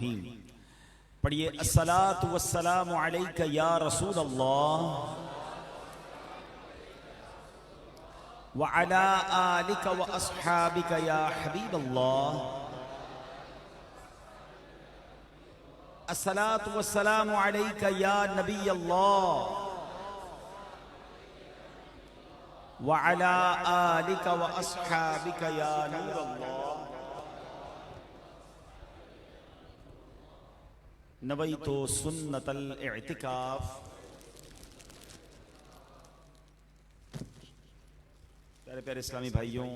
الرحیم۔ پڑھیے الصلاۃ والسلام علیک یا رسول اللہ وعلی آلک واصحابک یا حبیب اللہ۔ الصلاۃ والسلام علیک یا نبی اللہ وعلی آلک واصحابک یا نور اللہ۔ نویت سنت الاعتکاف۔ پیارے پیارے اسلامی بھائیوں،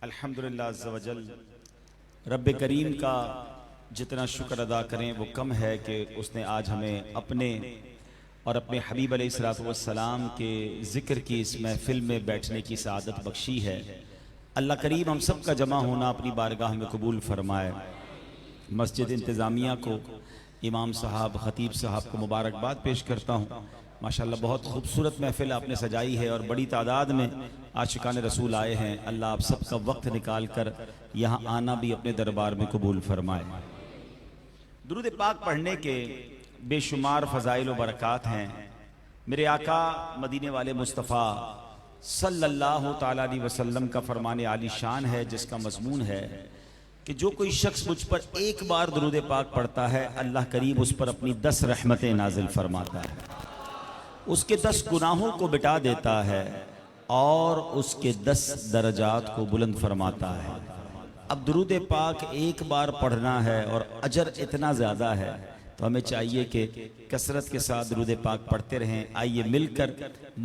الحمدللہ عز و جل، رب کریم کا جتنا شکر ادا کریں وہ کم ہے کہ اس نے آج ہمیں اپنے اور اپنے حبیب علیہ السلام کے ذکر کی اس محفل میں بیٹھنے کی سعادت بخشی ہے۔ اللہ کریم ہم سب کا جمع ہونا اپنی بارگاہ میں قبول فرمائے۔ مسجد انتظامیہ کو، امام صاحب، خطیب صاحب کو مبارکباد پیش کرتا ہوں۔ ماشاءاللہ بہت خوبصورت محفل آپ نے سجائی ہے اور بڑی تعداد میں عاشقان رسول آئے ہیں۔ اللہ آپ سب کا وقت نکال کر یہاں آنا بھی اپنے دربار میں قبول فرمائے۔ درود پاک پڑھنے کے بے شمار فضائل و برکات ہیں۔ میرے آقا مدینے والے مصطفیٰ صلی اللہ تعالیٰ علیہ وسلم کا فرمان عالی شان ہے، جس کا مضمون ہے کہ جو کوئی شخص مجھ پر ایک بار درود پاک پڑھتا ہے، اللہ کریم اس پر اپنی 10 رحمتیں نازل فرماتا ہے، اس کے 10 گناہوں کو مٹا دیتا ہے اور اس کے 10 درجات کو بلند فرماتا ہے۔ اب درود پاک ایک بار پڑھنا ہے اور اجر اتنا زیادہ ہے تو ہمیں چاہیے کہ کثرت کے ساتھ درود پاک پڑھتے رہیں۔ آئیے مل کر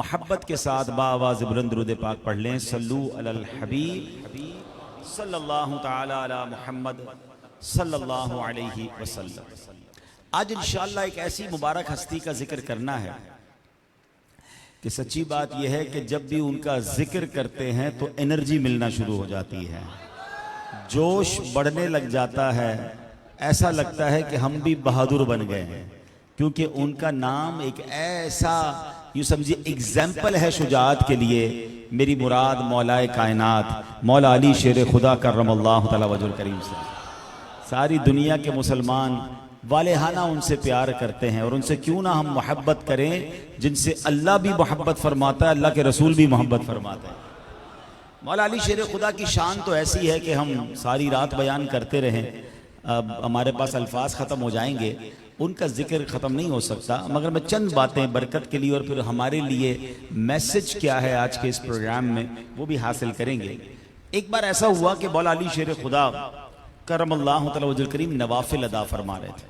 محبت کے ساتھ بآواز بلند درود پاک پڑھ لیں۔ صلو علی الحبیب صلی اللہ تعالی علی محمد صلی اللہ علیہ وسلم۔ آج انشاءاللہ ایک ایسی مبارک ہستی کا ذکر کرنا ہے کہ سچی بات یہ ہے کہ جب بھی ان کا ذکر کرتے ہیں تو انرجی ملنا شروع ہو جاتی ہے، جوش بڑھنے لگ جاتا ہے، ایسا لگتا ہے کہ ہم بھی بہادر بن گئے ہیں، کیونکہ ان کا نام ایک ایسا یوں سمجھے ایگزامپل ہے شجاعت کے لیے۔ میری مراد مولا کائنات مولا علی شیر خدا کرم اللہ تعالی وجہ الکریم سے، ساری دنیا کے مسلمان والہانہ ان سے پیار کرتے ہیں، اور ان سے کیوں نہ ہم محبت کریں جن سے اللہ بھی محبت فرماتا ہے، اللہ کے رسول بھی محبت فرماتا ہے۔ مولا علی شیر خدا کی شان تو ایسی ہے کہ ہم ساری رات بیان کرتے رہیں، اب ہمارے پاس الفاظ ختم ہو جائیں گے، ان کا ذکر ختم نہیں ہو سکتا، مگر میں چند باتیں برکت کے لیے اور پھر ہمارے لیے میسج کیا ہے آج کے اس پروگرام میں وہ بھی حاصل کریں گے۔ ایک بار ایسا ہوا کہ مولا علی شیر خدا کرم اللہ تعالی وجہ الکریم نوافل ادا فرما رہے تھے۔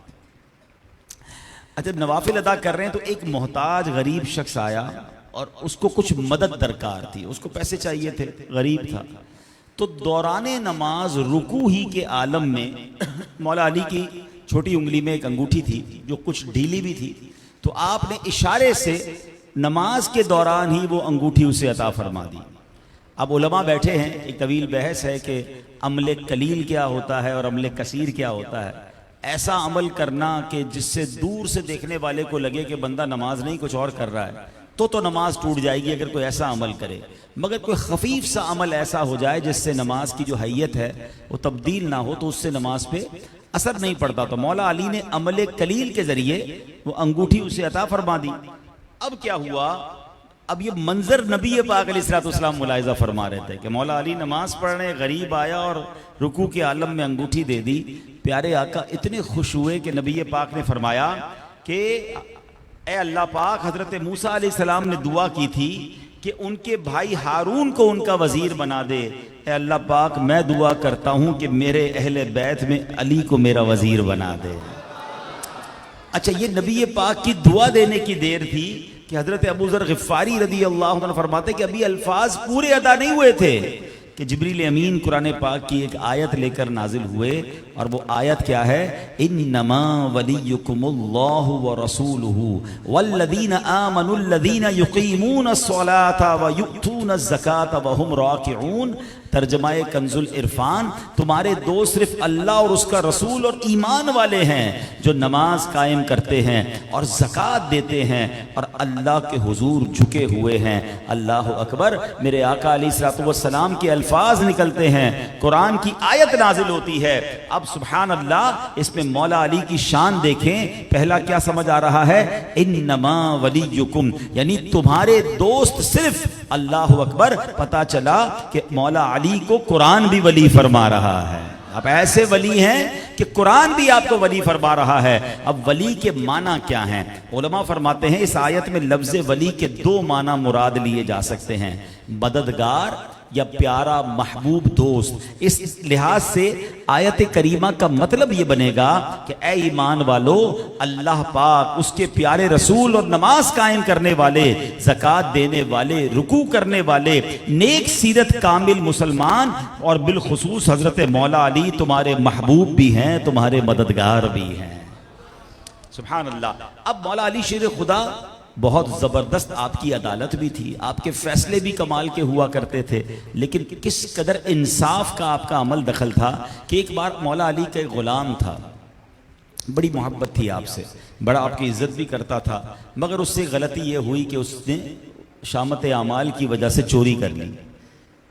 جب نوافل ادا کر رہے ہیں تو ایک محتاج غریب شخص آیا اور اس کو کچھ مدد درکار تھی، اس کو پیسے چاہیے تھے، غریب تھا۔ تو دوران نماز رکوع ہی کے عالم میں مولا علی کی چھوٹی انگلی میں ایک انگوٹھی تھی جو کچھ ڈھیلی بھی تھی، تو آپ نے اشارے سے نماز کے دوران ہی وہ انگوٹھی اسے عطا فرما دی۔ اب علماء بیٹھے ہیں، ایک طویل بحث ہے کہ عمل قلیل کیا ہوتا ہے اور عمل کثیر کیا ہوتا ہے۔ ایسا عمل کرنا کہ جس سے دور سے دیکھنے والے کو لگے کہ بندہ نماز نہیں کچھ اور کر رہا ہے تو نماز ٹوٹ جائے گی اگر کوئی ایسا عمل کرے، مگر کوئی خفیف سا عمل ایسا ہو جائے جس سے نماز کی جو حیت ہے وہ تبدیل نہ ہو تو اس سے نماز پہ اثر نہیں پڑتا۔ تو مولا علی نے عمل قلیل کے ذریعے وہ انگوٹھی اسے عطا فرما دی۔ اب کیا ہوا، اب یہ منظر نبی پاک علیہ السلام ملاحظہ فرما رہے تھے کہ مولا علی نماز پڑھنے غریب آیا اور رکوع کے عالم میں انگوٹھی دے دی۔ پیارے آقا اتنے خوش ہوئے کہ نبی پاک نے فرمایا کہ اے اللہ پاک، حضرت موسیٰ علیہ السلام نے دعا کی تھی کہ ان کے بھائی ہارون کو ان کا وزیر بنا دے، اے اللہ پاک میں دعا کرتا ہوں کہ میرے اہل بیت میں علی کو میرا وزیر بنا دے۔ اچھا، یہ نبی پاک کی دعا دینے کی دیر تھی کہ حضرت ابو ذر غفاری رضی اللہ عنہ فرماتے کہ ابھی الفاظ پورے ادا نہیں ہوئے تھے کہ جبریل امین قرآن پاک کی ایک آیت لے کر نازل ہوئے، اور وہ آیت کیا ہے، انما ولیکم اللہ ورسولہ والذین آمنوا الذین یقیمون الصلاة ویؤتون الزکاة وہم راکعون۔ ترجمہ کنز العرفان، تمہارے دوست صرف اللہ اور اس کا رسول اور ایمان والے ہیں جو نماز قائم کرتے ہیں اور زکوٰۃ دیتے ہیں اور اللہ کے حضور جھکے ہوئے ہیں۔ اللہ اکبر، میرے آقا علیہ السلام کے الفاظ نکلتے ہیں، قرآن کی آیت نازل ہوتی ہے۔ اب سبحان اللہ اس میں مولا علی کی شان دیکھیں، پہلا کیا سمجھ آ رہا ہے؟ انما ولیکم، یعنی تمہارے دوست صرف اللہ اکبر۔ پتا چلا کہ مولا علی کو قرآن بھی ولی فرما رہا ہے۔ اب ایسے ولی ہیں کہ قرآن بھی آپ کو ولی فرما رہا ہے۔ اب ولی کے معنی کیا ہیں؟ علماء فرماتے ہیں اس آیت میں لفظ ولی کے دو معنی مراد لیے جا سکتے ہیں، مددگار یا پیارا محبوب دوست۔ اس لحاظ سے آیت کریمہ کا مطلب یہ بنے گا کہ اے ایمان والو، اللہ پاک، اس کے پیارے رسول اور نماز قائم کرنے والے، زکوٰۃ دینے والے، رکوع کرنے والے، نیک سیرت کامل مسلمان اور بالخصوص حضرت مولا علی تمہارے محبوب بھی ہیں، تمہارے مددگار بھی ہیں۔ سبحان اللہ۔ اب مولا علی شیر خدا بہت زبردست آپ کی عدالت بھی تھی، آپ کے فیصلے بھی کمال کے ہوا کرتے تھے، لیکن کس قدر انصاف کا آپ کا عمل دخل تھا کہ ایک بار مولا علی کا ایک غلام تھا، بڑی محبت تھی آپ سے، بڑا آپ کی عزت بھی کرتا تھا، مگر اس سے غلطی یہ ہوئی کہ اس نے شامت اعمال کی وجہ سے چوری کر لی۔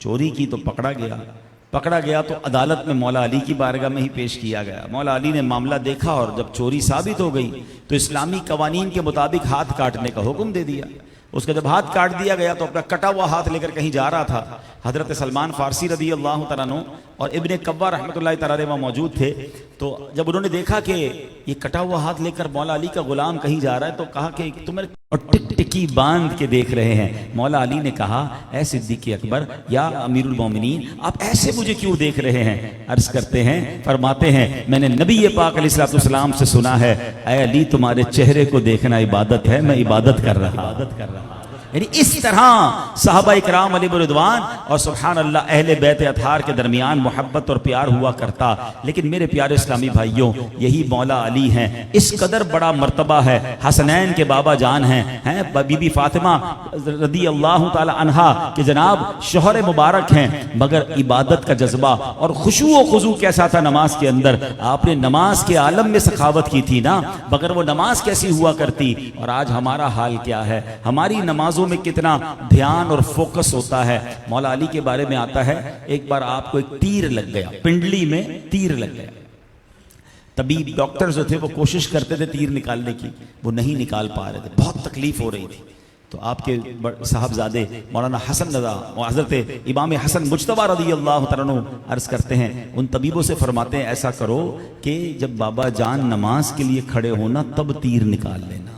چوری کی تو پکڑا گیا تو عدالت میں مولا علی کی بارگاہ میں ہی پیش کیا گیا۔ مولا علی نے معاملہ دیکھا اور جب چوری ثابت ہو گئی تو اسلامی قوانین کے مطابق ہاتھ کاٹنے کا حکم دے دیا۔ اس کا جب ہاتھ کاٹ دیا گیا تو اپنا کٹا ہوا ہاتھ لے کر کہیں جا رہا تھا۔ حضرت سلمان فارسی رضی اللہ تعالیٰ عنہ اور ابن کوا رحمۃ اللہ تعالیٰ علیہ وہاں موجود تھے، تو جب انہوں نے دیکھا کہ یہ کٹا ہوا ہاتھ لے کر مولا علی کا غلام کہیں جا رہا ہے تو کہا کہ تمہیں اور ٹک ٹکی باندھ کے دیکھ رہے ہیں۔ مولا علی نے کہا اے صدیق اکبر یا امیر المومنین، آپ ایسے مجھے کیوں دیکھ رہے ہیں؟ عرض کرتے ہیں، فرماتے ہیں میں نے نبی پاک علیہ السلام سے سنا ہے اے علی تمہارے چہرے کو دیکھنا عبادت ہے، میں عبادت کر رہا ہوں۔ یعنی اس طرح صحابہ اکرام علیہ رضوان اور سبحان اللہ اہل بیت اطہار کے درمیان محبت اور پیار ہوا کرتا۔ لیکن میرے پیارے اسلامی بھائیوں، یہی مولا علی ہیں، اس قدر بڑا مرتبہ ہے، حسنین کے بابا جان ہیں، بی بی فاطمہ رضی اللہ تعالی عنہا کہ جناب شوہر مبارک ہیں، مگر عبادت کا جذبہ اور خشوع و خضوع کیسا تھا نماز کے اندر۔ آپ نے نماز کے عالم میں سخاوت کی تھی نا، مگر وہ نماز کیسی ہوا کرتی۔ اور آج ہمارا حال کیا ہے؟ ہماری نماز میں کتنا دھیان اور فوکس ہوتا ہے۔ مولا علی کے بارے میں آتا ہے ایک بار آپ کو ایک تیر لگ گیا، پنڈلی میں تیر لگ گیا۔ طبیب ڈاکٹر جو تھے وہ کوشش کرتے تھے تیر نکالنے کی، وہ نہیں نکال پا رہے تھے، بہت تکلیف ہو رہی تھی۔ تو آپ کے صاحبزادے مولانا حسن رضا اور حضرت امام حسن مجتبیٰ رضی اللہ تعالیٰ عنہ عرض کرتے ہیں، ان طبیبوں سے فرماتے ہیں ایسا کرو کہ جب بابا جان نماز کے لیے کھڑے ہونا تب تیر نکال لینا۔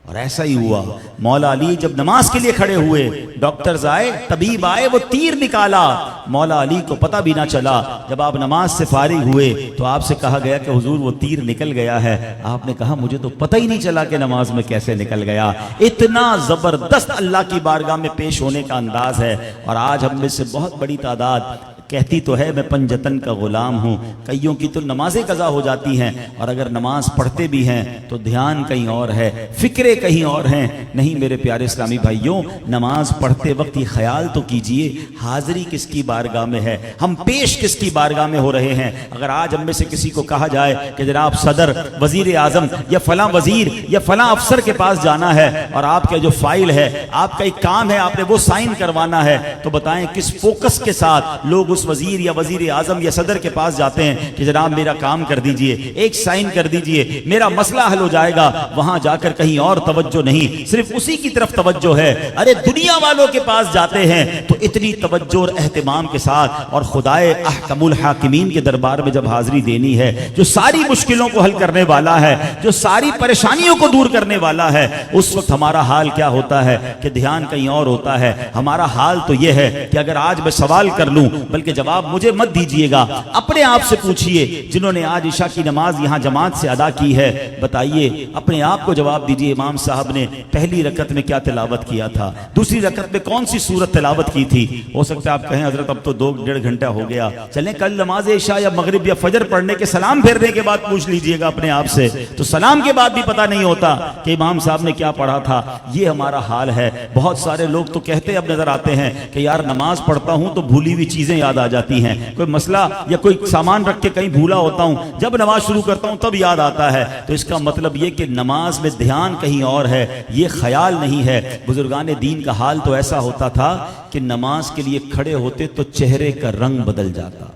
اور ایسا ہی ہوا، مولا علی جب نماز کے لیے کھڑے ہوئے، ڈاکٹرز آئے، طبیب آئے، وہ تیر نکالا، مولا علی کو پتہ بھی نہ چلا۔ جب آپ نماز سے فارغ ہوئے تو آپ سے کہا گیا کہ حضور وہ تیر نکل گیا ہے۔ آپ نے کہا مجھے تو پتہ ہی نہیں چلا کہ نماز میں کیسے نکل گیا۔ اتنا زبردست اللہ کی بارگاہ میں پیش ہونے کا انداز ہے۔ اور آج ہم میں سے بہت بڑی تعداد کہتی تو ہے میں پنجتن کا غلام ہوں، کئیوں کی تو نمازیں قضا ہو جاتی ہیں، اور اگر نماز پڑھتے بھی ہیں تو دھیان کہیں اور ہے، فکریں کہیں اور ہیں۔ نہیں میرے پیارے اسلامی بھائیوں، نماز پڑھتے وقت یہ خیال تو کیجئے حاضری کس کی بارگاہ میں ہے، ہم پیش کس کی بارگاہ میں ہو رہے ہیں۔ اگر آج ہم میں سے کسی کو کہا جائے کہ جناب صدر، وزیر اعظم یا فلاں وزیر یا فلاں افسر کے پاس جانا ہے اور آپ کا جو فائل ہے، آپ کا ایک کام ہے، آپ نے وہ سائن کروانا ہے، تو بتائیں کس فوکس کے ساتھ لوگ اس وزیر یا وزیر اعظم یا صدر کے پاس جاتے ہیں کہ جناب میرا کام کر دیجئے، ایک سائن کر دیجئے، میرا مسئلہ حل ہو جائے گا۔ وہاں جا کر کہیں اور توجہ نہیں، صرف اسی کی طرف توجہ ہے۔ ارے دنیا والوں کے پاس جاتے ہیں تو اتنی توجہ اور اہتمام کے ساتھ، اور خدائے احکم الحاکمین کے دربار میں جب حاضری دینی ہے، جو ساری مشکلوں کو حل کرنے والا ہے، جو ساری پریشانیوں کو دور کرنے والا ہے، اس وقت ہمارا حال کیا ہوتا ہے کہ دھیان کہیں اور ہوتا ہے۔ ہمارا حال تو یہ ہے کہ اگر آج میں سوال کر لوں، بلکہ جواب مجھے مت دیجئے گا، اپنے آپ سے پوچھئے جنہوں نے آج عشاء کی نماز یہاں جماعت سے ادا کی ہے، بتائیے اپنے آپ کو جواب دیجئے امام صاحب نے پہلی رکعت میں کیا تلاوت کیا تھا، دوسری رکعت میں کون سی سورت تلاوت کی تھی۔ ہو سکتا ہے آپ کہیں حضرت اب تو 2-1.5 گھنٹہ ہو گیا، چلیں کل نماز عشاء یا مغرب یا فجر پڑھنے کے سلام پھیرنے کے بعد پوچھ لیجئے گا اپنے آپ سے، تو سلام کے بعد بھی پتہ نہیں ہوتا کہ امام صاحب نے کیا پڑھا تھا۔ یہ ہمارا حال ہے۔ بہت سارے لوگ تو کہتے اب نظر آتے ہیں کہ یار نماز پڑھتا ہوں تو بھولی ہوئی چیزیں یاد آ جاتی ہیں، کوئی مسئلہ یا کوئی سامان رکھ کے کہیں بھولا ہوتا ہوں، جب نماز شروع کرتا ہوں تب یاد آتا ہے۔ تو اس کا مطلب یہ کہ نماز میں دھیان کہیں اور ہے، یہ خیال نہیں ہے۔ بزرگان دین کا حال تو ایسا ہوتا تھا کہ نماز کے لیے کھڑے ہوتے تو چہرے کا رنگ بدل جاتا،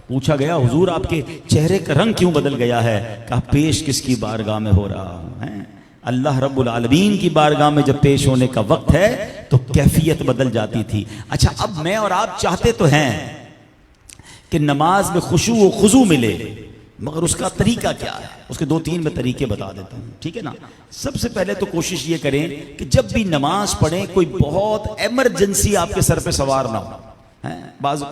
پوچھا گیا حضور آپ کے چہرے کا رنگ کیوں بدل گیا ہے؟ کہا پیش کس کی بارگاہ میں ہو رہا ہوں، اللہ رب العالمین کی بارگاہ میں جب پیش ہونے کا وقت ہے تو کیفیت بدل جاتی تھی۔ اچھا اب میں اور آپ چاہتے تو ہیں کہ نماز میں خشوع و خضوع ملے، مگر اس کا طریقہ کیا ہے؟ اس کے 2-3 میں طریقے بتا دیتا ہوں، ٹھیک ہے نا؟ سب سے پہلے تو کوشش یہ کریں کہ جب بھی نماز پڑھیں کوئی بہت ایمرجنسی آپ کے سر پہ سوار نہ ہو۔ بعض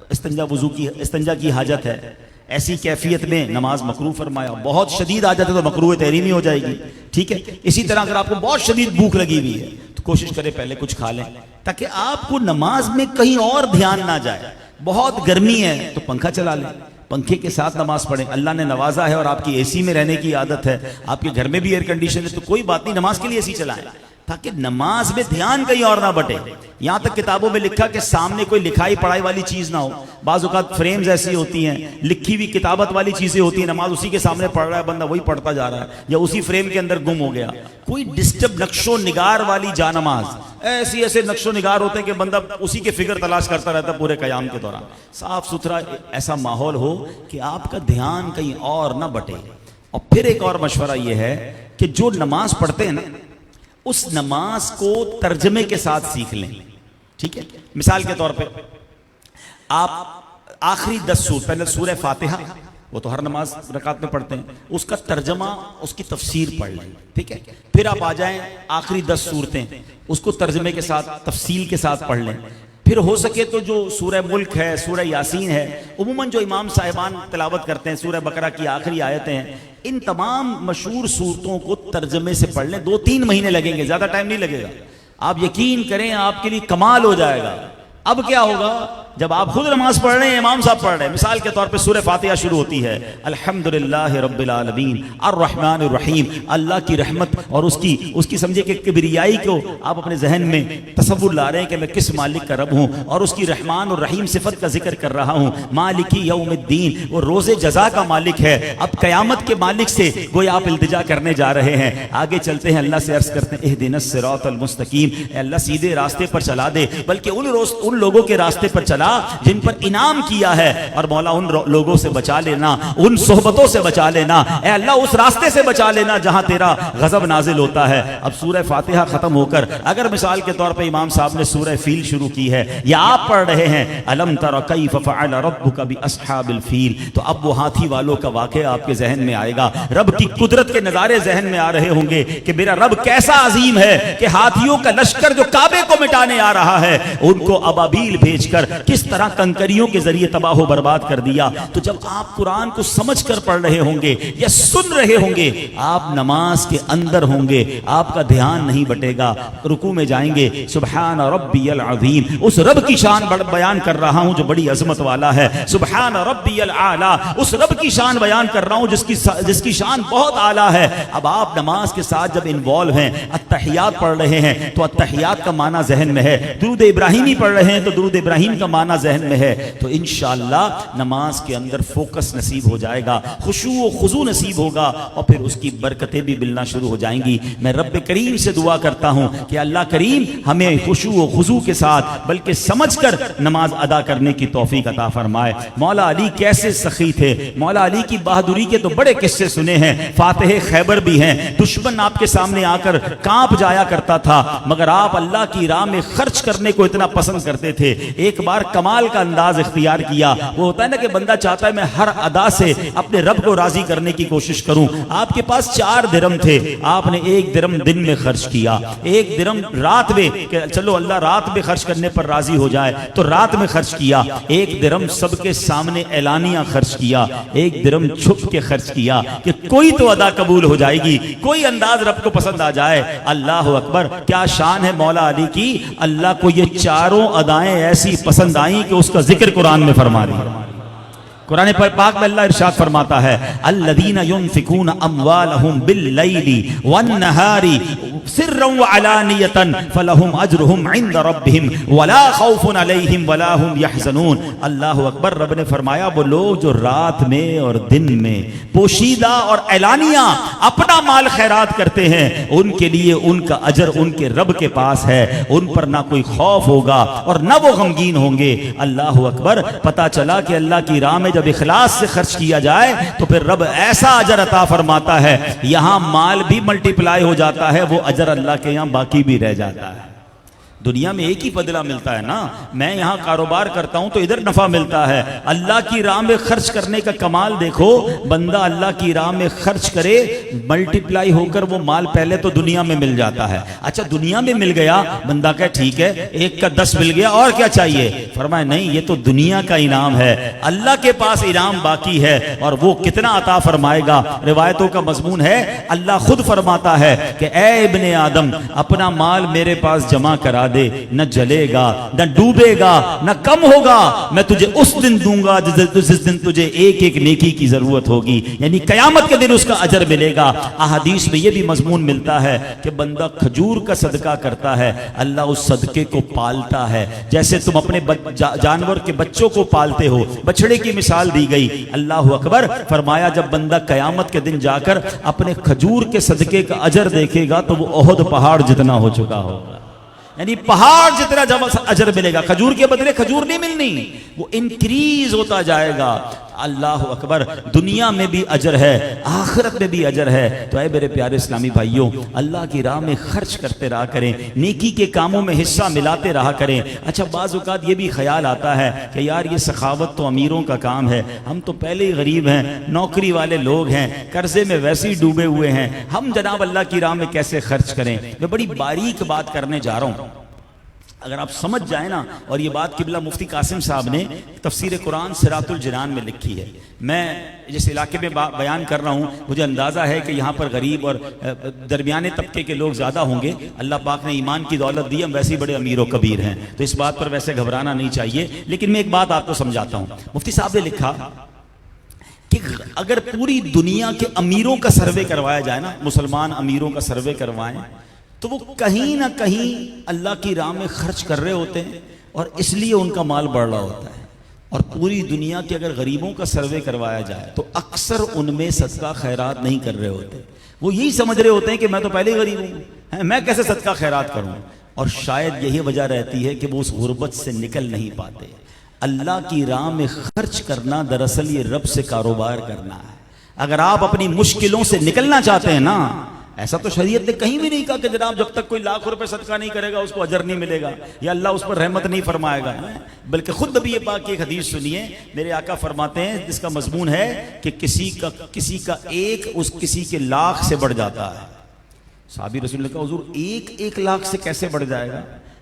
استنجا کی حاجت ہے، ایسی کیفیت میں نماز مکروہ فرمایا، بہت شدید حاجت ہے تو مکروہ تحریمی ہو جائے گی، ٹھیک ہے؟ اسی طرح اگر آپ کو بہت شدید بھوک لگی ہوئی ہے تو کوشش کریں پہلے کچھ کھا لیں تاکہ آپ کو نماز میں کہیں اور دھیان نہ جائے۔ بہت گرمی ہے تو پنکھا چلا لیں، پنکھے کے ساتھ نماز پڑھیں۔ اللہ نے نوازا ہے اور آپ کی اے سی میں رہنے کی عادت ہے، آپ کے گھر میں بھی ایئر کنڈیشن ہے تو کوئی بات نہیں، نماز کے لیے اے سی چلائیں تاکہ نماز میں دھیان کہیں اور نہ بٹے۔ یہاں تک کتابوں میں لکھا کہ سامنے کوئی لکھائی پڑھائی والی چیز نہ ہو، بعض اوقات فریمز ایسی ہوتی ہیں، لکھی ہوئی کتابت والی چیزیں ہوتی ہیں، نماز اسی کے سامنے پڑھ رہا ہے بندہ، وہی پڑھتا جا رہا ہے یا اسی فریم کے اندر گم ہو گیا۔ کوئی ڈسٹرب نقش و نگار والی جا نماز، ایسے نقش و نگار ہوتے ہیں کہ بندہ اسی کے فکر تلاش کرتا رہتا ہے پورے قیام کے دوران۔ صاف ستھرا ایسا ماحول ہو کہ آپ کا دھیان کہیں اور نہ بٹے۔ اور پھر ایک اور مشورہ یہ ہے کہ جو نماز پڑھتے ہیں نا اس نماز کو ترجمے کے ساتھ سیکھ لیں، ٹھیک ہے؟ مثال کے طور پہ آپ آخری 10 سور، پہلے سورہ فاتحہ وہ تو ہر نماز رکعت میں پڑھتے ہیں، اس کا ترجمہ اس کی تفسیر پڑھ لیں، ٹھیک ہے؟ پھر آپ آ جائیں آخری 10 سورتیں، اس کو ترجمے کے ساتھ تفصیل کے ساتھ پڑھ لیں۔ پھر ہو سکے تو جو سورہ ملک ہے، سورہ یاسین ہے، عموماً جو امام صاحبان تلاوت کرتے ہیں، سورہ بقرہ کی آخری آیتیں ہیں، ان تمام مشہور سورتوں کو ترجمے سے پڑھ لیں۔ 2-3 مہینے لگیں گے، زیادہ ٹائم نہیں لگے گا، آپ یقین کریں آپ کے لیے کمال ہو جائے گا۔ اب کیا ہوگا جب آپ خود نماز پڑھ رہے ہیں، امام صاحب پڑھ رہے ہیں، مثال کے طور پہ سورہ فاتحہ شروع ہوتی ہے الحمدللہ رب العالمین الرحمن الرحیم، اللہ کی رحمت اور اس کی سمجھے کہ کبریائی کو آپ اپنے ذہن میں تصور لا رہے ہیں کہ میں کس مالک کا رب ہوں اور اس کی رحمان اور رحیم صفت کا ذکر کر رہا ہوں۔ مالکی یوم الدین، وہ روز جزا کا مالک ہے، اب قیامت کے مالک سے گویا آپ التجا کرنے جا رہے ہیں۔ آگے چلتے ہیں، اللہ سے عرض کرتے ہیں اہدنا الصراط المستقیم، اے اللہ سیدھے راستے پر چلا دے، بلکہ ان لوگوں کے راستے پر چلا جن پر انعام کیا ہے، اور مولا ان لوگوں سے بچا لینا، ان صحبتوں سے بچا لینا، اے اللہ اس راستے سے بچا لینا جہاں تیرا غضب نازل ہوتا ہے۔ اب سورہ فاتحہ ختم ہو کر اگر مثال کے طور پہ امام صاحب نے سورہ فیل شروع کی ہے یا آپ پڑھ رہے ہیں الم تر کیف فعل ربک باصحاب الفیل، تو اب وہ ہاتھی والوں کا واقعہ آپ کے ذہن میں آئے گا، رب کی قدرت کے نظارے ذہن میں آ رہے ہوں گے کہ میرا رب کیسا عظیم ہے کہ ہاتھیوں کا لشکر جو کعبے کو مٹانے آ رہا ہے ان کو ابابیل بھیج کر کس طرح کنکریوں کے ذریعے تباہ و برباد کر دیا۔ تو جب آپ قرآن کو سمجھ کر پڑھ رہے ہوں گے یا سن رہے ہوں گے، آپ نماز کے اندر ہوں گے، آپ کا دھیان نہیں بٹے گا، رکوع میں جائیں گے سبحان ربی العظیم، اس رب کی شان بیان کر رہا ہوں جو بڑی عظمت والا ہے، سبحان ربی الاعلی، اس رب کی شان بیان کر رہا ہوں جس کی شان بہت اعلیٰ ہے۔ اب آپ نماز کے ساتھ جب انوالو ہیں، التحیات پڑھ رہے ہیں تو التحیات کا معنی ذہن میں ہے، درود ابراہیمی پڑھ رہے ہیں تو درود ابراہیم کا معنی ذہن میں ہے، تو انشاءاللہ نماز کے اندر فوکس نصیب ہو جائے گا، خشوع و خضوع نصیب ہوگا، اور پھر اس کی برکتیں بھی ملنا شروع ہو جائیں گی۔ میں رب کریم سے دعا کرتا ہوں کہ اللہ کریم ہمیں خشوع و خضوع کے ساتھ بلکہ سمجھ کر نماز ادا کرنے کی توفیق عطا فرمائے۔ مولا علی کیسے سخی تھے، مولا علی کی بہادری کے تو بڑے قصے سنے ہیں، فاتح خیبر بھی ہیں، دشمن آپ کے سامنے آ کر کانپ جایا کرتا تھا مگر آپ اللہ کی راہ میں خرچ کرنے کو اتنا پسند کرتے تھے۔ ایک بار کمال کا انداز اختیار کیا، وہ ہوتا ہے نا کہ بندہ چاہتا ہے میں ہر ادا سے اپنے رب کو راضی کرنے کی کوشش کروں۔ آپ کے پاس 4 درم تھے، آپ نے 1 درم دن میں خرچ کیا، 1 درم رات میں کہ چلو اللہ رات میں خرچ کرنے پر راضی ہو جائے تو رات میں خرچ کیا، 1 درم سب کے سامنے اعلانیہ خرچ کیا، 1 درم چھپ کے خرچ کیا کہ کوئی تو ادا قبول ہو جائے گی، کوئی انداز رب کو پسند آ جائے۔ اللہ اکبر، کیا شان ہے مولا علی کی، اللہ کو یہ 4 ادائیں ایسی پسند آئیں کہ اس کا ذکر قرآن میں فرما دی۔ قرآن پاک میں اللہ ارشاد فرماتا ہے الذین ينفقون اموالهم باللیل والنہار سرا وعلانیۃ فلہم اجرہم عند ربہم ولا خوف علیہم ولا ہم یحزنون۔ اللہ اکبر۔ رب نے فرمایا وہ لوگ جو رات میں اور دن میں پوشیدہ اور اعلانیہ اپنا مال خیرات کرتے ہیں ان کے لیے ان کا اجر ان کے رب کے پاس ہے، ان پر نہ کوئی خوف ہوگا اور نہ وہ غمگین ہوں گے۔ اللہ اکبر۔ پتہ چلا کہ اللہ کی راہ میں جب اخلاص سے خرچ کیا جائے تو پھر رب ایسا اجر عطا فرماتا ہے، یہاں مال بھی ملٹی پلائی ہو جاتا ہے، وہ اجر اللہ کے یہاں باقی بھی رہ جاتا ہے۔ دنیا میں ایک ہی بدلہ ملتا ہے نا، میں یہاں کاروبار کرتا ہوں تو ادھر نفع ملتا ہے۔ اللہ کی راہ میں خرچ کرنے کا کمال دیکھو، بندہ اللہ کی راہ میں خرچ کرے ملٹی پلائی ہو کر وہ مال پہلے تو دنیا میں مل جاتا ہے۔ اچھا دنیا میں مل گیا، بندہ کہے ٹھیک ہے 1 کا 10 مل گیا اور کیا چاہیے؟ فرمایا نہیں، یہ تو دنیا کا انعام ہے، اللہ کے پاس انعام باقی ہے اور وہ کتنا عطا فرمائے گا۔ روایتوں کا مضمون ہے اللہ خود فرماتا ہے کہ اے ابن آدم اپنا مال میرے پاس جمع کرا دے، نہ جلے گا نہ ڈوبے گا نہ کم ہوگا، میں تجھے اس دن دوں گا جس دن تجھے ایک ایک نیکی کی ضرورت ہوگی، یعنی قیامت کے دن اس کا اجر ملے گا۔ احادیث میں یہ بھی مضمون ملتا ہے کہ بندہ کھجور کا صدقہ کرتا ہے، اللہ اس صدقے کو پالتا ہے، جیسے تم اپنے جانور کے بچوں کو پالتے ہو، بچڑے کی مثال دی گئی۔ اللہ اکبر۔ فرمایا جب بندہ قیامت کے دن جا کر اپنے کھجور کے صدقے کا اجر دیکھے گا تو وہ احد پہاڑ جتنا ہو چکا ہوگا، یعنی پہاڑ جتنا اجر ملے گا۔ کھجور کے بدلے کھجور نہیں ملنی، وہ انکریز ہوتا جائے گا۔ اللہ اکبر۔ دنیا میں بھی اجر ہے، آخرت میں بھی اجر ہے۔ تو اے میرے پیارے اسلامی بھائیوں، اللہ کی راہ میں خرچ کرتے رہا کریں، نیکی کے کاموں میں حصہ ملاتے رہا کریں۔ اچھا بعض اوقات یہ بھی خیال آتا ہے کہ یار یہ سخاوت تو امیروں کا کام ہے، ہم تو پہلے ہی غریب ہیں، نوکری والے لوگ ہیں، قرضے میں ویسے ہی ڈوبے ہوئے ہیں، ہم جناب اللہ کی راہ میں کیسے خرچ کریں؟ میں بڑی باریک بات کرنے جا رہا ہوں، اگر آپ سمجھ جائیں نا، اور یہ بات قبلہ مفتی قاسم صاحب نے تفسیر قرآن صراط الجنان میں لکھی ہے۔ میں جس علاقے میں بیان کر رہا ہوں مجھے اندازہ ہے کہ یہاں پر غریب اور درمیانے طبقے کے لوگ زیادہ ہوں گے۔ اللہ پاک نے ایمان کی دولت دی، ہم ویسے ہی بڑے امیر و کبیر ہیں، تو اس بات پر ویسے گھبرانا نہیں چاہیے۔ لیکن میں ایک بات آپ کو سمجھاتا ہوں۔ مفتی صاحب نے لکھا کہ اگر پوری دنیا کے امیروں کا سروے کروایا جائے نا، مسلمان امیروں کا سروے کروائیں، تو وہ کہیں نہ کہیں اللہ کی راہ میں خرچ کر رہے ہوتے ہیں اور اس لیے ان کا مال بڑھ رہا ہوتا ہے۔ اور پوری دنیا کے اگر غریبوں کا سروے کروایا جائے تو اکثر ان میں صدقہ خیرات نہیں کر رہے ہوتے، وہ یہی سمجھ رہے ہوتے ہیں کہ میں تو پہلے ہی غریب ہوں، میں کیسے صدقہ خیرات کروں؟ اور شاید یہی وجہ رہتی ہے کہ وہ اس غربت سے نکل نہیں پاتے۔ اللہ کی راہ میں خرچ کرنا دراصل یہ رب سے کاروبار کرنا ہے۔ اگر آپ اپنی مشکلوں سے نکلنا چاہتے ہیں نا، ایسا تو شریعت نے کہیں بھی نہیں کہا کہ جناب جب تک کوئی لاکھ روپے صدقہ نہیں کرے گا اس کو اجر نہیں ملے گا یا اللہ اس پر رحمت نہیں فرمائے گا، بلکہ خود نبی پاک کی ایک حدیث سنیے، میرے آقا فرماتے ہیں جس کا مضمون ہے کہ کسی کا ایک اس کسی کے لاکھ سے بڑھ جاتا ہے۔ صحابی رسول نے کہا حضور ایک لاکھ سے کیسے بڑھ جائے گا؟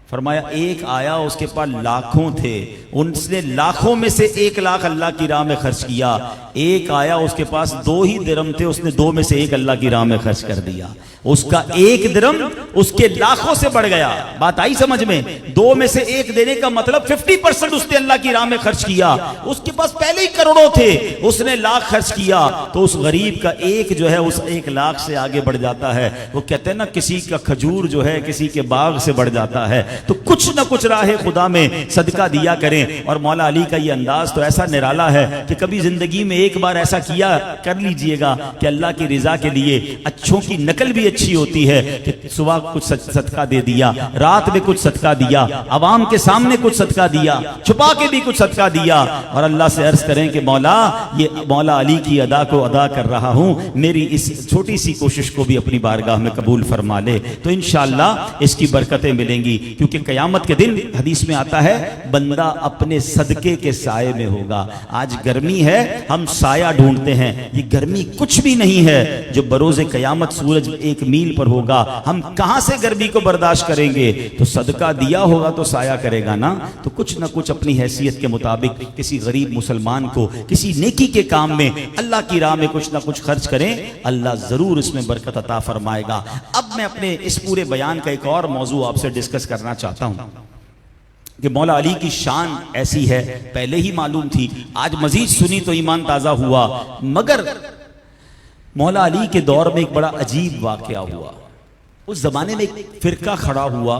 فرمایا ایک آیا اس کے پاس لاکھوں تھے، اس نے لاکھوں میں سے 1 لاکھ اللہ کی راہ میں خرچ کیا۔ ایک آیا اس کے پاس 2 ہی درم تھے، اس نے 2 میں سے 1 اللہ کی راہ میں خرچ کر دیا، اس کا 1 درم اس کے لاکھوں سے بڑھ گیا۔ بات آئی سمجھ میں؟ 2 میں سے 1 دینے کا مطلب 50% اس نے اللہ کی راہ میں خرچ کیا۔ اس کے پاس پہلے ہی کروڑوں تھے، اس نے لاکھ خرچ کیا، تو اس غریب کا 1 جو ہے اس 1 لاکھ سے آگے بڑھ جاتا ہے۔ وہ کہتے ہیں نا کسی کا کھجور جو ہے کسی کے باغ سے بڑھ جاتا ہے۔ تو کچھ نہ کچھ راہ خدا میں صدقہ دیا کریں۔ اور مولا علی کا یہ انداز تو ایسا نرالا ہے کہ کبھی زندگی میں ایک بار ایسا کیا کر لیجئے گا کہ اللہ کی رضا کے لیے اچھوں کی نقل بھی اچھی ہوتی ہے کہ صبح کچھ صدقہ دے دیا، رات میں کچھ صدقہ دیا، عوام کے سامنے کچھ صدقہ دیا، چھپا کے بھی کچھ صدقہ دیا، اور اللہ سے عرض کریں کہ مولا یہ مولا علی کی ادا کو ادا کر رہا ہوں، میری اس چھوٹی سی کوشش کو بھی اپنی بارگاہ میں قبول فرما لے، تو انشاءاللہ اس کی برکتیں ملیں گی۔ کیونکہ قیامت کے دن حدیث میں آتا ہے بندہ اپنے صدقے کے سائے میں ہوگا۔ آج گرمی ہے، ہم سایہ ڈھونڈتے ہیں، یہ گرمی کچھ بھی نہیں ہے جو بروز قیامت سورج 1 میل پر ہوگا۔ ہم کہاں سے گرمی کو برداشت کریں گے؟ تو صدقہ دیا ہوگا تو سایہ کرے گا نا۔ تو کچھ نہ کچھ اپنی حیثیت کے مطابق کسی غریب مسلمان کو کسی نیکی کے کام میں اللہ کی راہ میں کچھ نہ کچھ خرچ کریں، اللہ ضرور اس میں برکت عطا فرمائے گا۔ اب میں اپنے اس پورے بیان کا ایک اور موضوع آپ سے ڈسکس کرنا چاہتا ہوں۔ کہ مولا علی کی شان ایسی ہے، پہلے ہی معلوم تھی، آج مزید سنی تو ایمان تازہ ہوا۔ مگر مولا علی کے دور میں ایک بڑا عجیب واقعہ ہوا۔ اس زمانے میں ایک فرقہ کھڑا ہوا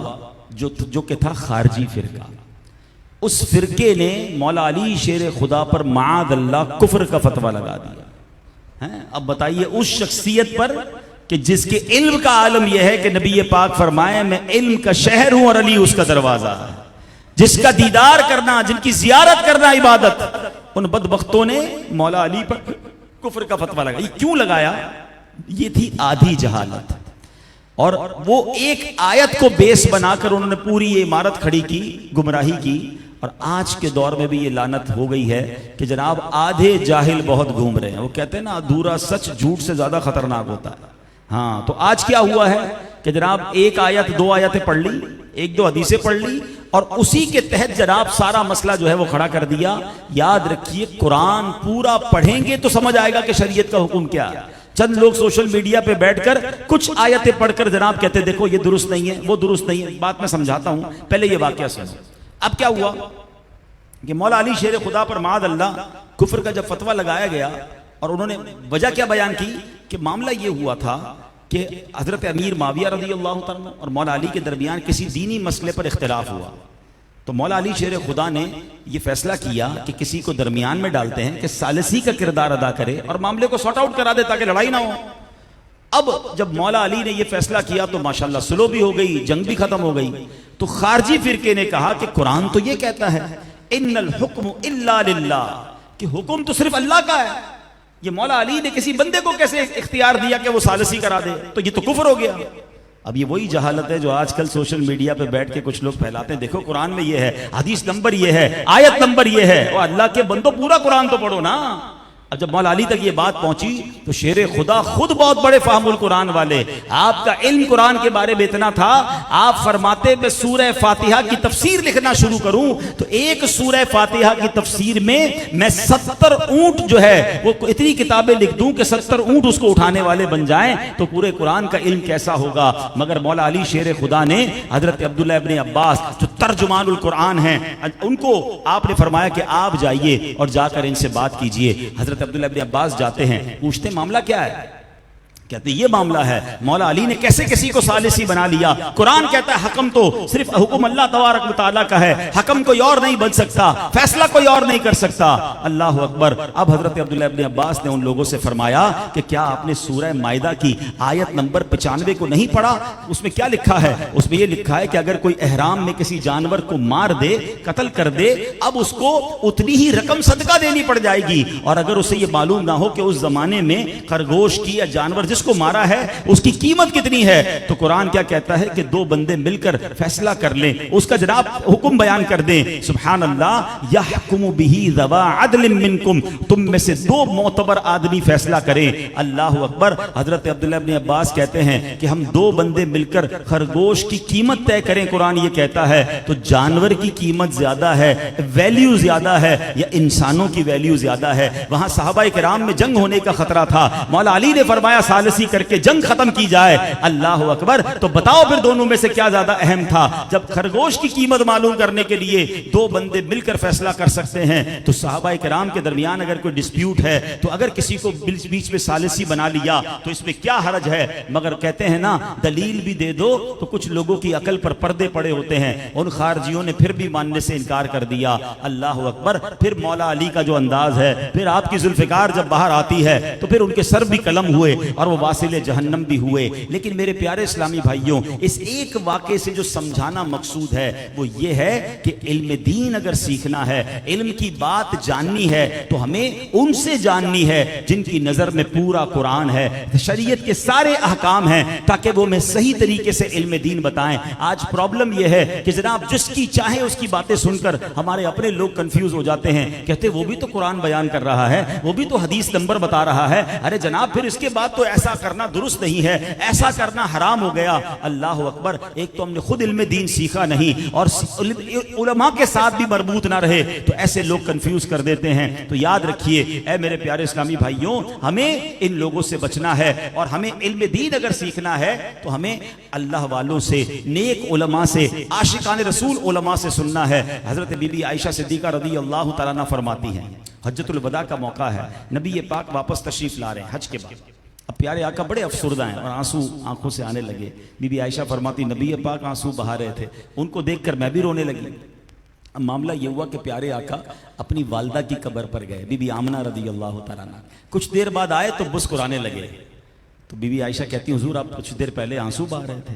جو کہ تھا خارجی فرقہ۔ اس فرقے نے مولا علی شیر خدا پر معاذ اللہ کفر کا فتویٰ لگا دیا۔ اب بتائیے اس شخصیت پر کہ جس کے علم کا عالم یہ ہے کہ نبی پاک فرمائے میں علم کا شہر ہوں اور علی اس کا دروازہ ہے، جس کا دیدار کرنا، جن کی زیارت کرنا عبادت، ان بدبختوں نے مولا علی پر کفر کا فتویٰ لگایا۔ یہ کیوں لگایا؟ یہ تھی آدھی جہالت، اور وہ ایک آیت کو بیس بنا کر انہوں نے پوری یہ عمارت کھڑی کی، گمراہی کی۔ اور آج کے دور میں بھی یہ لعنت ہو گئی ہے کہ جناب آدھے جاہل بہت گھوم رہے ہیں۔ وہ کہتے ہیں نا ادھورا سچ جھوٹ سے زیادہ خطرناک ہوتا ہے۔ ہاں، تو آج کیا ہوا ہے کہ جناب ایک آیت دو آیتیں پڑھ لی، ایک دو حدیثیں پڑھ لی، اور اسی کے تحت جناب سارا مسئلہ جو ہے وہ کھڑا کر دیا۔ یاد رکھیے قرآن پورا پڑھیں گے تو سمجھ آئے گا کہ شریعت کا حکم کیا ہے۔ چند لوگ سوشل میڈیا پہ بیٹھ کر کچھ آیتیں پڑھ کر جناب کہتے دیکھو یہ درست نہیں ہے، وہ درست نہیں ہے۔ بات میں سمجھاتا ہوں، پہلے یہ واقعہ سنو۔ اب کیا ہوا کہ مولا علی شیر خدا پر معاذ اللہ کفر کا جب فتویٰ لگایا گیا، اور انہوں نے وجہ کیا بیان کی کہ معاملہ یہ ہوا تھا کہ حضرت امیر معاویہ رضی اللہ تعالیٰ اور مولا علی کے درمیان کسی دینی مسئلے پر اختلاف ہوا، تو مولا علی شیر خدا نے یہ فیصلہ کیا کہ کسی کو درمیان میں ڈالتے ہیں کہ ثالثی کا کردار ادا کرے اور معاملے کو سارٹ آؤٹ کرا دے تاکہ لڑائی نہ ہو۔ اب جب مولا علی نے یہ فیصلہ کیا تو ماشاءاللہ سلو بھی ہو گئی، جنگ بھی ختم ہو گئی۔ تو خارجی فرقے نے کہا کہ قرآن تو یہ کہتا ہے ان الحکم الا للہ، کہ حکم تو صرف اللہ کا ہے، یہ مولا علی نے کسی بندے کو کیسے اختیار دیا کہ وہ ثالثی کرا دے؟ تو یہ تو کفر ہو گیا۔ اب یہ وہی جہالت ہے جو آج کل سوشل میڈیا پہ بیٹھ کے کچھ لوگ پھیلاتے ہیں، دیکھو قرآن میں یہ ہے، حدیث نمبر یہ ہے، آیت نمبر یہ ہے۔ اور اللہ کے بندو پورا قرآن تو پڑھو نا۔ اب جب مولا علی تک یہ بات پہنچی تو شیر خدا خود بہت بڑے فہم القرآن والے، آپ کا علم قرآن کے بارے میں اتنا تھا، آپ فرماتے میں سورہ فاتحہ کی تفسیر لکھنا شروع کروں تو ایک سورہ فاتحہ کی تفسیر میں 70 اونٹ جو ہے وہ اتنی کتابیں لکھ دوں کہ 70 اونٹ اس کو اٹھانے والے بن جائیں، تو پورے قرآن کا علم کیسا ہوگا؟ مگر مولا علی شیر خدا نے حضرت عبداللہ ابن عباس جو ترجمان القرآن ہیں ان کو آپ نے فرمایا کہ آپ جائیے اور جا کر ان سے بات کیجئے۔ حضرت عبداللہ ابن عباس جاتے ہیں، پوچھتے معاملہ کیا ہے؟ کہتے یہ معاملہ ہے مولا علی نے کیسے کسی کو ثالثی بنا لیا، قرآن کہتا ہے حکم تو صرف حکم اللہ تبارک و تعالیٰ کا ہے، حکم کوئی اور نہیں بن سکتا، فیصلہ کوئی اور نہیں کر سکتا۔ اللہ اکبر۔ اب حضرت عبداللہ ابن عباس نے ان لوگوں سے فرمایا کہ کیا آپ نے سورہ مائدہ کی آیت نمبر 95 کو نہیں پڑھا؟ اس میں کیا لکھا ہے؟ اس میں یہ لکھا ہے کہ اگر کوئی احرام میں کسی جانور کو مار دے، قتل کر دے، اب اس کو اتنی ہی رقم صدقہ دینی پڑ جائے گی، اور اگر اسے یہ معلوم نہ ہو کہ اس زمانے میں خرگوش کی یا جانور جس کو مارا ہے اس کی قیمت کتنی ہے، تو قرآن کیا کہتا ہے کہ دو بندے مل کر فیصلہ کر لیں، اس کا جناب حکم بیان کر دیں۔ سبحان اللہ، یحکم بہ ذوی عدل منکم، تم میں سے دو معتبر آدمی فیصلہ کریں۔ اللہ اکبر۔ حضرت عبداللہ ابن عباس کہتے ہیں کہ ہم دو بندے مل کر خرگوش کی قیمت طے کریں، قرآن یہ کہتا ہے تو جانور کی قیمت زیادہ ہے، ویلیو زیادہ ہے، یا انسانوں کی ویلیو زیادہ ہے؟ وہاں صحابہ کرام میں جنگ ہونے کا خطرہ تھا، مولا علی نے فرمایا ثالثی کر کے جنگ ختم کی جائے۔ اللہ اکبر۔ تو بتاؤ پھر دونوں میں سے کیا زیادہ اہم تھا؟ جب خرگوش کی قیمت معلوم کرنے کے لیے دو بندے مل کر فیصلہ کر سکتے ہیں تو صحابہ کرام کے درمیان اگر کوئی ڈسپیوٹ ہے تو اگر کسی کو بیچ میں ثالثی بنا لیا تو اس میں کیا حرج ہے؟ مگر کہتے ہیں نا دلیل بھی دے دو تو کچھ لوگوں کی عقل پر پردے پڑے ہوتے ہیں، ان خارجیوں نے پھر بھی ماننے سے انکار کر دیا۔ اللہ اکبر۔ پھر مولا علی کا جو انداز ہے، پھر آپ کی ذوالفقار جب باہر آتی ہے تو پھر ان کے سر بھی قلم ہوئے اور وہ واصل جہنم بھی ہوئے۔ لیکن میرے پیارے اسلامی بھائیوں، اس ایک واقعے سے جو سمجھانا مقصود ہے وہ یہ ہے کہ علم دین اگر سیکھنا ہے، علم کی بات جاننی ہے تو ہمیں ان سے جاننی ہے جن کی نظر میں پورا قرآن ہے، شریعت کے سارے احکام ہیں، تاکہ وہ ہمیں صحیح طریقے سے علم دین بتائیں۔ آج پرابلم یہ ہے کہ جناب جس کی چاہے اس کی باتیں سن کر ہمارے اپنے لوگ کنفیوز ہو جاتے ہیں، کہتے وہ بھی تو قرآن بیان کر رہا ہے، وہ بھی تو حدیث نمبر بتا رہا ہے، ارے جناب پھر اس کے بعد تو ایسا ایسا کرنا درست نہیں ہے، ایسا کرنا حرام ہو گیا۔ اللہ اکبر، ایک تو ہم نے خود علم دین سیکھا نہیں اور علماء کے ساتھ بھی مربوط نہ رہے تو ایسے لوگ کنفیوز کر دیتے ہیں۔ تو یاد رکھیے اے میرے پیارے اسلامی بھائیوں، ہمیں ان لوگوں سے بچنا ہے، اور ہمیں علم دین اگر سیکھنا ہے تو ہمیں اللہ والوں سے، نیک علماء سے، عاشقان رسول علماء سے سننا ہے۔ حضرت بی بی عائشہ صدیقہ رضی اللہ تعالیٰ عنہ فرماتی ہیں، حجۃ الوداع کا موقع ہے، نبی پاک واپس تشریف لا رہے ہیں حج کے بعد، اب پیارے آقا بڑے افسردہ ہیں اور آنسو آنکھوں سے آنے لگے۔ بی بی عائشہ فرماتی نبی پاک آنسو بہا رہے تھے، ان کو دیکھ کر میں بھی رونے لگی۔ اب معاملہ یہ ہوا کہ پیارے آقا اپنی والدہ کی قبر پر گئے، بی بی آمنہ رضی اللہ تعالیٰ عنہ، کچھ دیر بعد آئے تو مسکرانے لگے۔ تو بی بی عائشہ کہتی ہیں حضور آپ کچھ دیر پہلے آنسو بہا رہے تھے،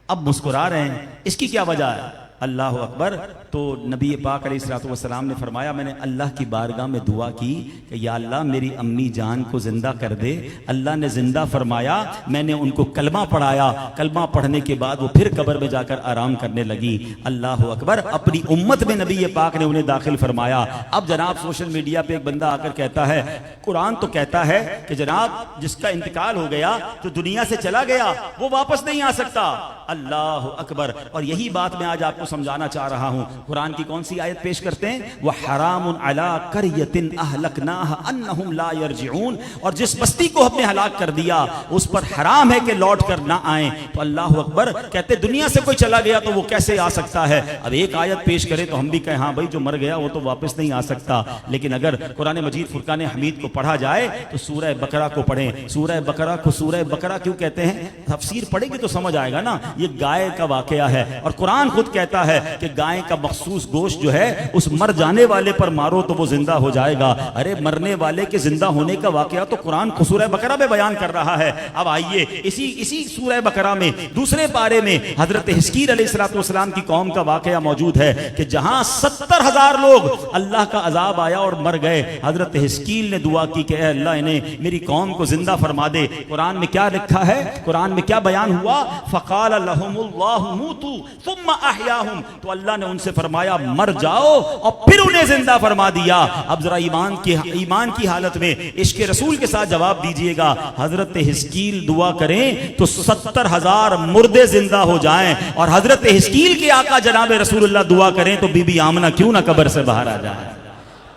اب مسکرا رہے ہیں، اس کی کیا وجہ ہے؟ اللہ اکبر۔ تو نبی پاک علیہ الصلوۃ والسلام نے فرمایا میں نے اللہ کی بارگاہ میں دعا کی کہ یا اللہ میری امی جان کو زندہ کر دے۔ اللہ نے زندہ فرمایا، میں نے ان کو کلمہ پڑھایا، کلمہ پڑھنے کے بعد وہ پھر قبر میں جا کر آرام کرنے لگی۔ اللہ اکبر، اپنی امت میں نبی پاک نے انہیں داخل فرمایا۔ اب جناب سوشل میڈیا پہ ایک بندہ آ کر کہتا ہے قرآن تو کہتا ہے کہ جناب جس کا انتقال ہو گیا، جو دنیا سے چلا گیا، وہ واپس نہیں آ سکتا۔ اللہ اکبر، اور یہی بات میں آج آپ کو سمجھانا چاہ رہا ہوں۔ قرآن کی کون سی آیت پیش کرتے ہیں؟ وَحَرَامٌ عَلَىٰ قَرْيَةٍ أَهْلَكْنَاهَا أَنَّهُمْ لَا يَرْجِعُونَ، اور جس بستی کو ہم نے ہلاک کر دیا اس پر حرام ہے کہ لوٹ کر نہ آئیں۔ تو اللہ اکبر، کہتے دنیا سے کوئی چلا گیا تو وہ کیسے آ سکتا ہے؟ اب ایک آیت پیش کرے تو ہم بھی کہیں ہاں بھائی جو مر گیا وہ تو واپس نہیں آ سکتا، لیکن اگر قرآن مجید فرقان حمید کو پڑھا جائے تو سورہ بقرہ کو پڑھیں۔ سورہ بقرہ کو سورہ بقرہ کیوں کہتے ہیں؟ تفسیر پڑھیں گے تو سمجھ آئے گا نا، یہ گائے کا واقعہ ہے، اور قرآن خود کہتا ہے کہ گائے کا مخصوص گوشت جو ہے اس مر جانے والے پر مارو تو وہ زندہ ہو جائے گا۔ ارے مرنے والے کے زندہ ہونے کا واقعہ تو قرآن سورہ بقرہ میں بیان کر رہا ہے۔ اب آئیے اسی سورہ بقرہ میں دوسرے پارے میں حضرت حزقیل علیہ السلام کی قوم کا واقعہ موجود ہے کہ جہاں 70,000 لوگ اللہ کا عذاب آیا اور مر گئے، حضرت حزقیل نے دعا کی کہ اے اللہ انہیں میری قوم کو زندہ فرما دے۔ قرآن میں کیا لکھا ہے؟ قرآن میں کیا بیان ہوا؟ فقال لهم اللہ موتوا ثم احیاهم، تو اللہ نے ان سے فرمایا مر جاؤ اور پھر انہیں زندہ فرما دیا۔ اب ذرا ایمان کی حالت میں عشق رسول کے ساتھ جواب دیجئے گا، حضرت حزقیل دعا کریں تو 70,000 مردے زندہ ہو جائیں، اور حضرت حزقیل کے آقا جناب رسول اللہ دعا کریں تو بی بی آمنہ کیوں نہ قبر سے باہر آ جائے۔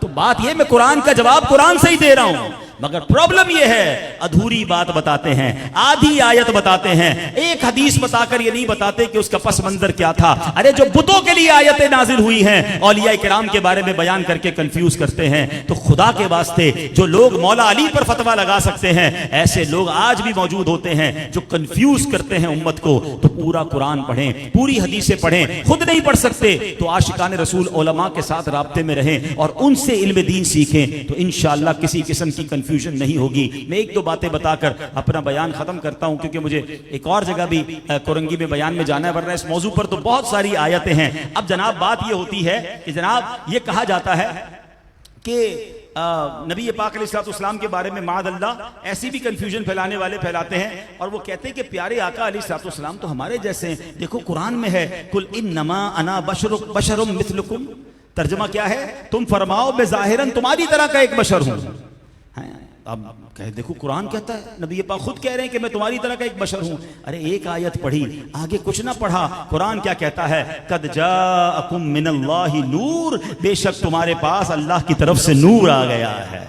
تو بات یہ میں قرآن کا جواب قرآن سے ہی دے رہا ہوں، مگر پرابلم یہ ہے ادھوری بات بتاتے ہیں، آدھی آیت بتاتے ہیں، ایک حدیث بتا کر یہ نہیں بتاتے کہ اس کا پس منظر کیا تھا۔ ارے جو بتوں کے لیے آیتیں نازل ہوئی ہیں اولیاء کرام کے بارے میں بیان کر کے کنفیوز کرتے ہیں، تو خدا کے واسطے جو لوگ مولا علی پر فتویٰ لگا سکتے ہیں ایسے لوگ آج بھی موجود ہوتے ہیں جو کنفیوز کرتے ہیں امت کو۔ تو پورا قرآن پڑھیں، پوری حدیثیں پڑھیں، خود نہیں پڑھ سکتے تو عاشقان رسول علماء کے ساتھ رابطے میں رہیں اور ان سے علم دین سیکھیں، تو انشاءاللہ کسی قسم کی کنفیوژن نہیں ہوگی۔ میں ایک دو باتیں بتا کر اپنا بیان ختم کرتا ہوں کیونکہ مجھے ایک اور جگہ بھی کورنگی میں بیان میں جانا ہے، ورنہ اس موضوع پر تو بہت ساری آیتیں ہیں۔ اب جناب بات یہ ہوتی ہے کہ جناب یہ کہا جاتا ہے کہ نبی پاک علیہ السلام کے بارے میں معاذ اللہ ایسی بھی کنفیوژن پھیلانے والے پھیلاتے ہیں، اور وہ کہتے ہیں کہ پیارے آقا علیہ السلام تو ہمارے جیسے ہیں۔ دیکھو قرآن میں ہے قل انما انا بشر مثلکم، ترجمہ کیا ہے؟ تم فرماؤ میں ظاہراً تمہاری طرح کا ایک بشر ہوں۔ اب دیکھو قرآن کہتا ہے، نبی پاک خود کہہ رہے ہیں کہ میں تمہاری طرح کا ایک بشر ہوں۔ ارے ایک آیت پڑھی، آگے کچھ نہ پڑھا، قرآن کیا کہتا ہے؟ قد جاءکم من اللہ نور، بے شک تمہارے پاس اللہ کی طرف سے نور آ گیا ہے۔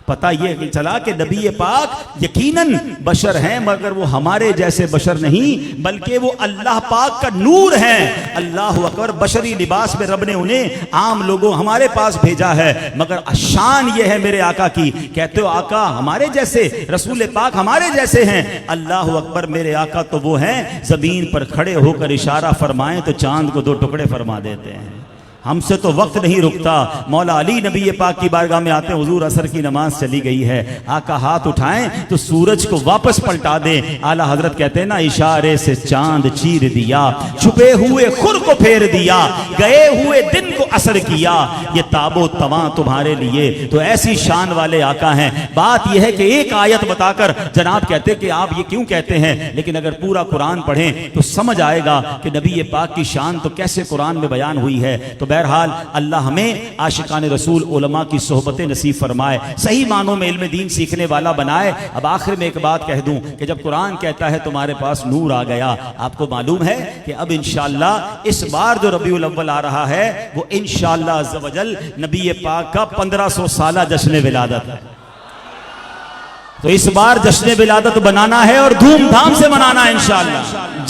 پتہ یہ چلا کہ نبی پاک یقیناً بشر ہیں، مگر وہ ہمارے جیسے بشر نہیں بلکہ وہ اللہ پاک کا نور ہیں۔ اللہ اکبر، بشری لباس میں رب نے انہیں عام لوگوں ہمارے پاس بھیجا ہے، مگر شان یہ ہے میرے آقا کی، کہتے ہو آقا ہمارے جیسے، رسول پاک ہمارے جیسے ہیں۔ اللہ اکبر، میرے آقا تو وہ ہیں زمین پر کھڑے ہو کر اشارہ فرمائیں تو چاند کو 2 ٹکڑے فرما دیتے ہیں۔ ہم سے تو وقت نہیں رکتا۔ مولا علی نبی پاک کی بارگاہ میں آتے ہیں، حضور عصر کی نماز چلی گئی ہے، آقا ہاتھ اٹھائیں تو سورج کو واپس پلٹا دیں۔ اعلیٰ حضرت کہتے ہیں نا، اشارے سے چاند چیر دیا، چھپے ہوئے خور کو پھیر دیا، گئے ہوئے دن کو اثر کیا، یہ تاب و تواں تمہارے لیے۔ تو ایسی شان والے آقا ہیں۔ بات یہ ہے کہ ایک آیت بتا کر جناب کہتے کہ آپ یہ کیوں کہتے ہیں، لیکن اگر پورا قرآن پڑھیں تو سمجھ آئے گا کہ نبی پاک کی شان تو کیسے قرآن میں بیان ہوئی ہے۔ تو بہرحال اللہ ہمیں عاشقان رسول علماء کی صحبت نصیب فرمائے، صحیح معنوں میں علم دین سیکھنے والا بنائے۔ اب آخر میں ایک بات کہہ دوں کہ جب قرآن کہتا ہے تمہارے پاس نور آ گیا، آپ کو معلوم ہے کہ اب انشاءاللہ اس بار جو ربیع الاول آ رہا ہے وہ انشاءاللہ عز و جل نبی پاک کا 1500 سالہ جشن ولادت ہے۔ تو اس بار جشن ولادت بنانا ہے اور دھوم دھام سے منانا ہے انشاءاللہ۔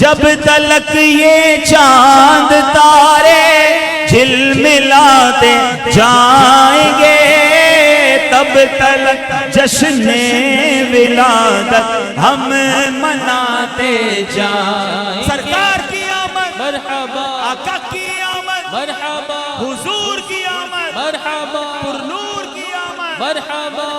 جب تلک یہ چاند تارے جھلملاتے جائیں گے تب تلک جشن ولادت ہم مناتے جائیں گے۔ سرکار کی آمد مرحبا، آقا کی آمد مرحبا، حضور کی آمد مرحبا، پرنور کی آمد مرحبا۔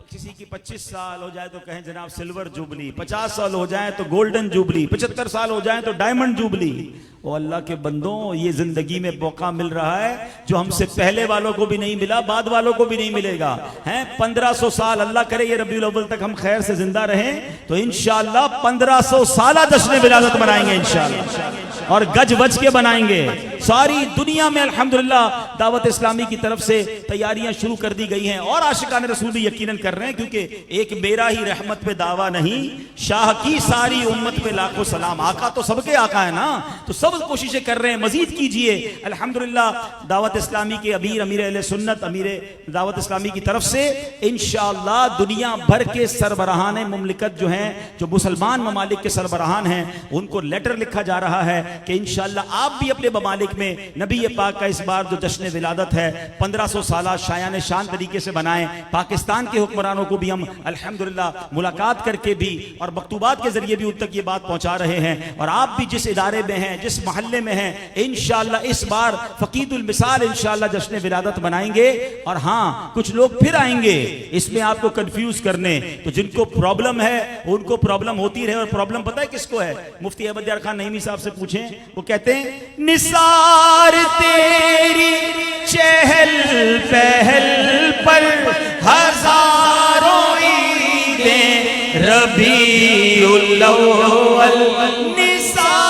کسی کی 25 سال ہو جائے تو کہیں جناب سلور جوبلی، 50 سال ہو جائیں تو گولڈن جوبلی، 75 سال ہو جائیں تو ڈائمنڈ جوبلی۔ وہ اللہ کے بندوں، یہ زندگی میں موقع مل رہا ہے جو ہم سے پہلے والوں کو بھی نہیں ملا، بعد والوں کو بھی نہیں ملے گا۔ 1500 سال، اللہ کرے یہ ربیع الاول تک ہم خیر سے زندہ رہیں تو انشاءاللہ 1500 سالہ جشن ولادت منائیں گے انشاءاللہ، اور گج وج کے بنائیں گے۔ ساری دنیا میں الحمدللہ دعوت اسلامی کی طرف سے تیاریاں شروع کر دی گئی ہیں، اور عاشقان رسول بھی یقیناً کر رہے ہیں، کیونکہ ایک میرا ہی رحمت پہ دعویٰ نہیں، شاہ کی ساری امت پہ لاکھوں سلام۔ آقا تو سب کے آقا ہے نا، تو سب کوششیں کر رہے ہیں، مزید کیجئے۔ الحمدللہ دعوت اسلامی کے امیر اہل سنت، امیر دعوت اسلامی کی طرف سے انشاءاللہ دنیا بھر کے سربراہان مملکت جو ہیں، جو مسلمان ممالک کے سربراہان ہیں، ان کو لیٹر لکھا جا رہا ہے کہ انشاءاللہ آپ بھی اپنے ممالک میں نبی پاک کا اس بار جو جشن ولادت ہے 1500 سالہ شایان شان طریقے سے بنائیں۔ پاکستان کے حکمرانوں کو بھی ہم الحمدللہ ملاقات کر کے بھی اور مکتوبات کے ذریعے بھی ان تک یہ بات پہنچا رہے ہیں، اور آپ بھی جس ادارے میں ہیں، جس محلے میں ہیں، انشاءاللہ اس بار فقید المثال انشاءاللہ جشن ولادت منائیں گے۔ اور ہاں کچھ لوگ پھر آئیں گے اس میں آپ کو کنفیوز کرنے، تو جن کو پرابلم ہے ان کو پرابلم ہوتی رہے، اور پرابلم پتہ ہے کس کو ہے؟ مفتی احمد یار خان نعیمی صاحب سے پوچھیں، وہ کہتے ہیں نثار تیری چہل پہل پر ہزاروں عیدیں ربیع الاول، نثار